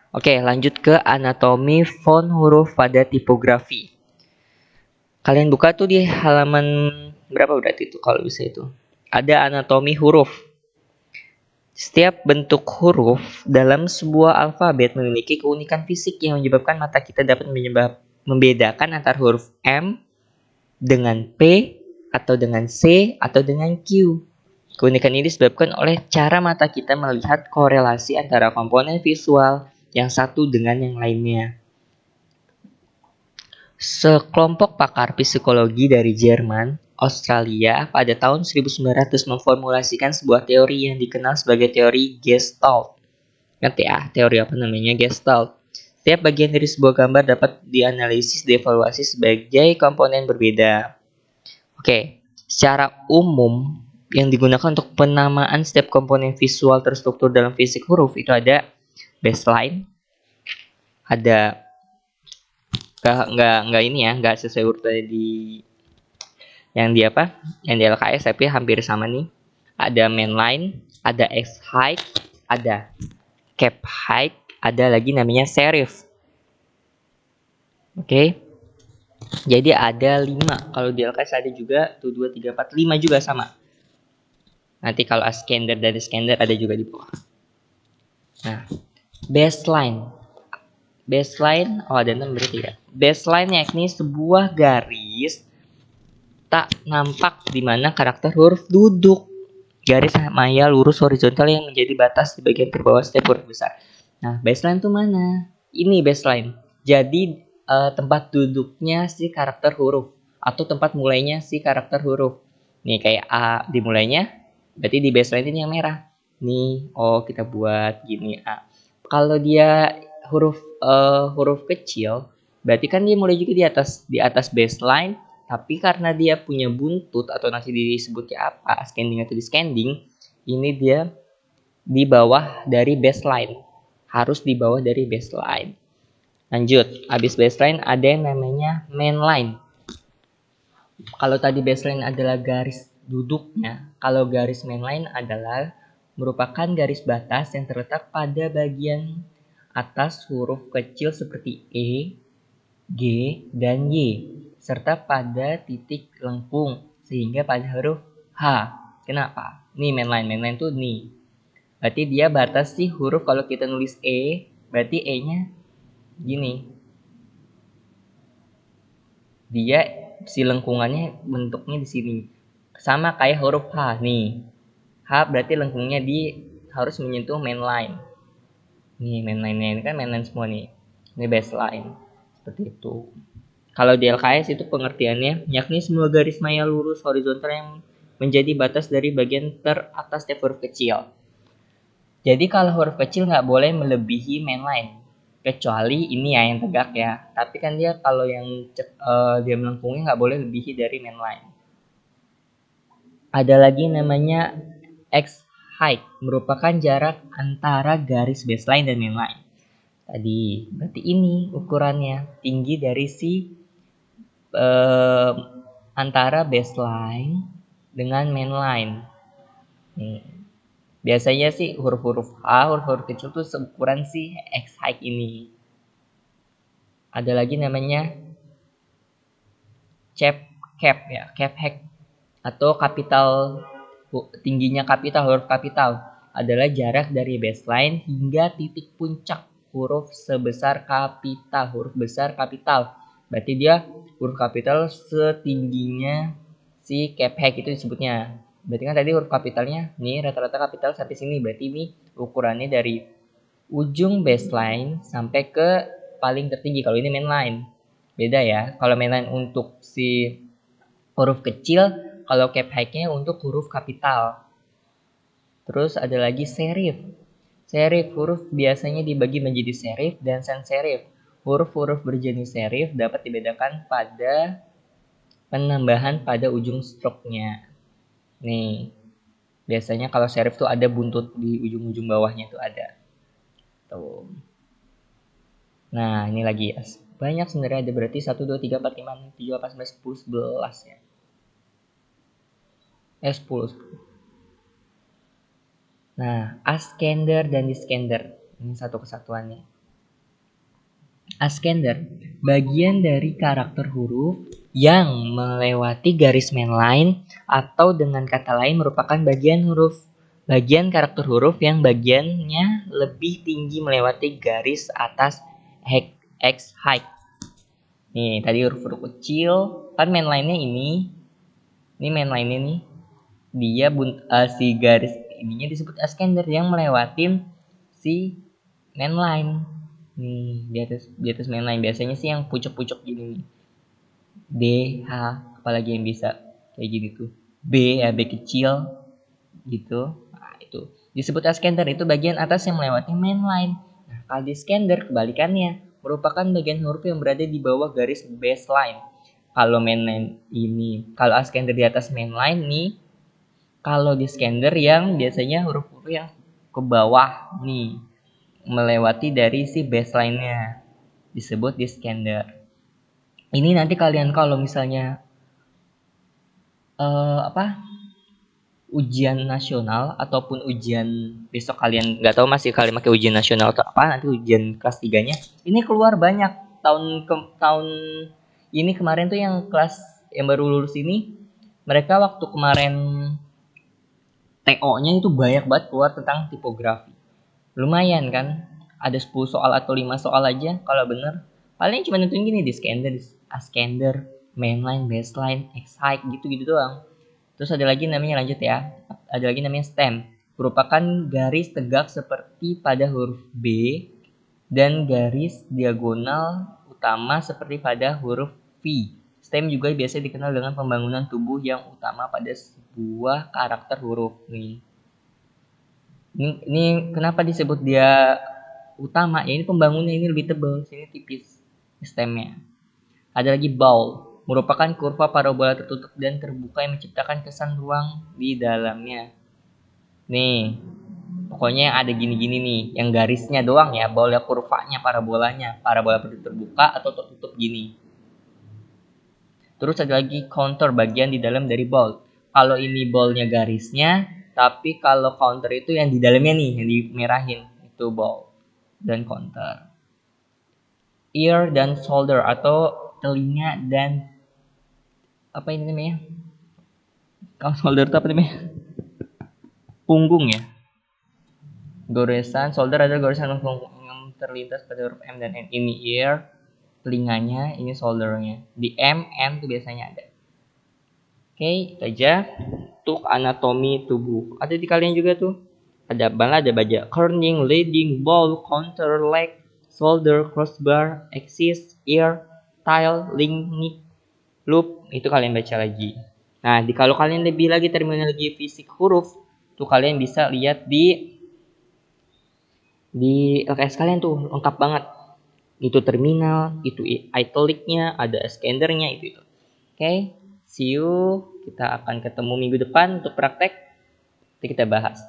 Oke, lanjut ke anatomi font huruf pada tipografi. Kalian buka tuh di halaman berapa berarti itu kalau bisa itu. Ada anatomi huruf. Setiap bentuk huruf dalam sebuah alfabet memiliki keunikan fisik yang menyebabkan mata kita dapat membedakan antara huruf M dengan P atau dengan C atau dengan Q. Keunikan ini disebabkan oleh cara mata kita melihat korelasi antara komponen visual yang satu dengan yang lainnya. Sekelompok pakar psikologi dari Jerman, Australia pada tahun 1900 memformulasikan sebuah teori yang dikenal sebagai teori Gestalt. Ngerti ya, teori apa namanya Gestalt? Setiap bagian dari sebuah gambar dapat dianalisis dievaluasi sebagai komponen berbeda. Oke, secara umum yang digunakan untuk penamaan setiap komponen visual terstruktur dalam fisik huruf itu ada baseline, ada nggak ini ya, nggak sesuai urutan di yang di apa, yang di LKS tapi hampir sama nih. Ada mainline, ada X height, ada cap height, ada lagi namanya serif. Oke. Jadi ada 5. Kalau di LKS ada juga tuh 2 3 4 5 juga sama. Nanti kalau Askander dan Iskander ada juga di bawah. Nah, baseline. Baseline, oh ada 6 berarti ya. Baseline yakni sebuah garis tak nampak di mana karakter huruf duduk. Garis maya lurus horizontal yang menjadi batas di bagian terbawah setiap huruf besar. Nah, baseline itu mana? Ini baseline. Jadi tempat duduknya si karakter huruf atau tempat mulainya si karakter huruf. Nih kayak A dimulainya, berarti di baseline ini yang merah. Nih, oh kita buat gini A. Kalau dia huruf kecil, berarti kan dia mulai juga di atas baseline, tapi karena dia punya buntut atau nanti disebutnya apa, scanning atau descending, ini dia di bawah dari baseline. Harus di bawah dari baseline. Lanjut, habis baseline ada yang namanya mainline. Kalau tadi baseline adalah garis duduknya, kalau garis mainline adalah merupakan garis batas yang terletak pada bagian atas huruf kecil seperti E, G, dan Y, serta pada titik lengkung, sehingga pada huruf H. Kenapa? Nih mainline tuh nih. Berarti dia batas sih huruf kalau kita nulis E, berarti E-nya gini. Dia si lengkungannya bentuknya di sini. Sama kayak huruf H nih. H berarti lengkungnya harus menyentuh mainline. Nih mainline-nya ini kan mainline semua nih. Ini baseline. Seperti itu. Kalau di LKS itu pengertiannya yakni semua garis maya lurus horizontal yang menjadi batas dari bagian teratas setiap huruf kecil. Jadi kalau huruf kecil nggak boleh melebihi mainline. Kecuali ini ya yang tegak ya. Tapi kan dia kalau yang dia melengkungnya nggak boleh lebihi dari mainline. Ada lagi namanya X height, merupakan jarak antara garis baseline dan mainline. Tadi berarti ini ukurannya tinggi dari si antara baseline dengan mainline. Nih. Biasanya sih huruf-huruf A, huruf-huruf kecil tuh seukuran si X height ini. Ada lagi namanya cap ya, cap height atau kapital tingginya kapital, huruf kapital adalah jarak dari baseline hingga titik puncak huruf sebesar kapital, huruf besar kapital. Berarti dia huruf kapital setingginya si cap height itu disebutnya. Berarti kan tadi huruf kapitalnya nih rata-rata kapital sampai sini. Berarti ini ukurannya dari ujung baseline sampai ke paling tertinggi. Kalau ini mainline. Beda ya. Kalau mainline untuk si huruf kecil, kalau cap height-nya untuk huruf kapital. Terus ada lagi serif. Serif huruf biasanya dibagi menjadi serif dan sans serif. Huruf-huruf berjenis serif dapat dibedakan pada penambahan pada ujung stroke-nya. Nih, biasanya kalau serif tuh ada buntut di ujung-ujung bawahnya tuh ada. Tuh. Nah, ini lagi ya. Banyak sebenarnya ada berarti 1, 2, 3, 4, 5, 6, 7, 8, 9, 10, 11 ya. 10. Nah, askender dan diskender. Ini satu kesatuannya. Ascender, bagian dari karakter huruf yang melewati garis mainline atau dengan kata lain merupakan bagian karakter huruf yang bagiannya lebih tinggi melewati garis atas X height. Nih, tadi huruf-huruf kecil kan mainline-nya ini mainline-nya nih. Dia si garis ininya disebut ascender yang melewatin si mainline. Nih, di atas mainline biasanya sih yang pucuk-pucuk gini nih. D, H, apalagi yang bisa kayak gini tuh. B ya, B kecil gitu. Nah, itu disebut ascender, itu bagian atas yang melewati mainline. Nah, kalau di scander kebalikannya, merupakan bagian huruf yang berada di bawah garis baseline. Kalau mainline ini, kalau ascender di atas mainline nih, kalau di scander yang biasanya huruf-huruf yang ke bawah nih, melewati dari si baseline-nya, disebut di scander. Ini nanti kalian kalau misalnya ujian nasional ataupun ujian besok kalian nggak tahu masih kalian pakai ujian nasional atau apa, nanti ujian kelas 3-nya ini keluar banyak tahun ini kemarin tuh yang kelas yang baru lulus ini, mereka waktu kemarin TO-nya itu banyak banget keluar tentang tipografi. Lumayan kan? Ada 10 soal atau 5 soal aja kalau bener. Paling cuma nentuin gini di scander, mainline, baseline, X-height gitu-gitu doang. Terus ada lagi namanya lanjut ya. Ada lagi namanya stem. Merupakan garis tegak seperti pada huruf B dan garis diagonal utama seperti pada huruf V. Stem juga biasa dikenal dengan pembangunan tubuh yang utama pada sebuah karakter huruf nih. Ini kenapa disebut dia utama? Ya ini pembangunnya ini lebih tebal, sini tipis stemnya. Ada lagi bowl, merupakan kurva parabola tertutup dan terbuka yang menciptakan kesan ruang di dalamnya. Nih, pokoknya yang ada gini-gini nih, yang garisnya doang ya, bowl ya kurvanya, parabolanya, parabola terbuka atau tertutup gini. Terus ada lagi counter, bagian di dalam dari bowl. Kalau ini ballnya garisnya, tapi kalau counter itu yang di dalamnya nih, yang dimerahin, itu ball dan counter. Ear dan shoulder atau telinga dan apa ini namanya? Kalau shoulder itu apa namanya? Punggung ya. Goresan shoulder adalah goresan yang terlintas pada huruf M dan N. Ini ear, telinganya, ini shouldernya. Di M, N tuh biasanya ada. Oke, itu aja untuk anatomi tubuh. Ada di kalian juga tuh. Ada baja kerning, leading, ball, counter, leg, shoulder, crossbar, axis, ear, tile, link, nick, loop. Itu kalian baca lagi. Nah, kalau kalian lebih lagi terminologi fisik huruf, tuh kalian bisa lihat di LKS kalian tuh lengkap banget. Itu terminal, itu italicnya, ada scannernya itu. Oke, see you. Kita akan ketemu minggu depan untuk praktek. Nanti kita bahas.